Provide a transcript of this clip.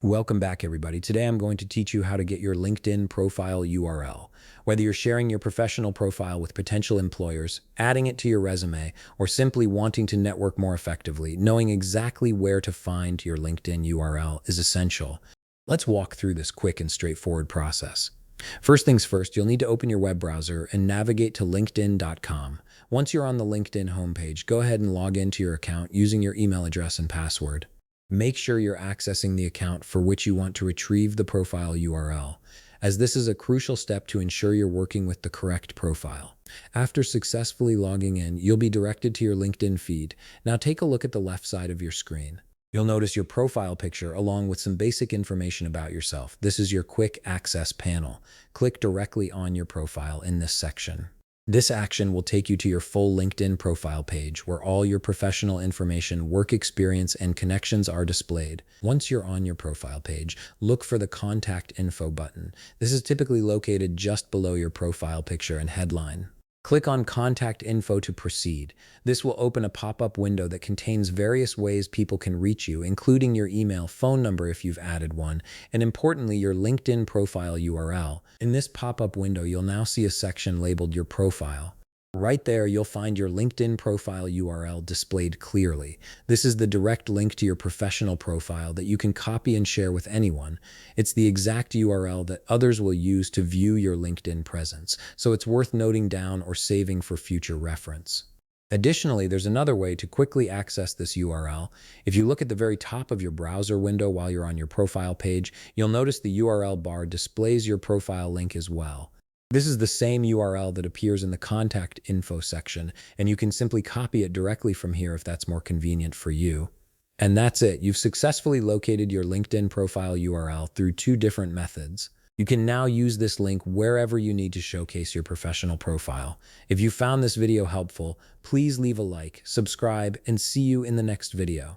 Welcome back, everybody. Today I'm going to teach you how to get your LinkedIn profile URL. Whether you're sharing your professional profile with potential employers, adding it to your resume, or simply wanting to network more effectively, knowing exactly where to find your LinkedIn URL is essential. Let's walk through this quick and straightforward process. First things first, you'll need to open your web browser and navigate to linkedin.com. Once you're on the LinkedIn homepage, go ahead and log into your account using your email address and password. Make sure you're accessing the account for which you want to retrieve the profile URL, as this is a crucial step to ensure you're working with the correct profile. After successfully logging in, you'll be directed to your LinkedIn feed. Now take a look at the left side of your screen. You'll notice your profile picture along with some basic information about yourself. This is your quick access panel. Click directly on your profile in this section. This action will take you to your full LinkedIn profile page where all your professional information, work experience, and connections are displayed. Once you're on your profile page, look for the Contact Info button. This is typically located just below your profile picture and headline. Click on Contact Info to proceed. This will open a pop-up window that contains various ways people can reach you, including your email, phone number if you've added one, and importantly, your LinkedIn profile URL. In this pop-up window, you'll now see a section labeled Your Profile. Right there, you'll find your LinkedIn profile URL displayed clearly. This is the direct link to your professional profile that you can copy and share with anyone. It's the exact URL that others will use to view your LinkedIn presence, so it's worth noting down or saving for future reference. Additionally, there's another way to quickly access this URL. If you look at the very top of your browser window while you're on your profile page, you'll notice the URL bar displays your profile link as well. This is the same URL that appears in the Contact Info section, and you can simply copy it directly from here if that's more convenient for you. And that's it. You've successfully located your LinkedIn profile URL through two different methods. You can now use this link wherever you need to showcase your professional profile. If you found this video helpful, please leave a like, subscribe, and see you in the next video.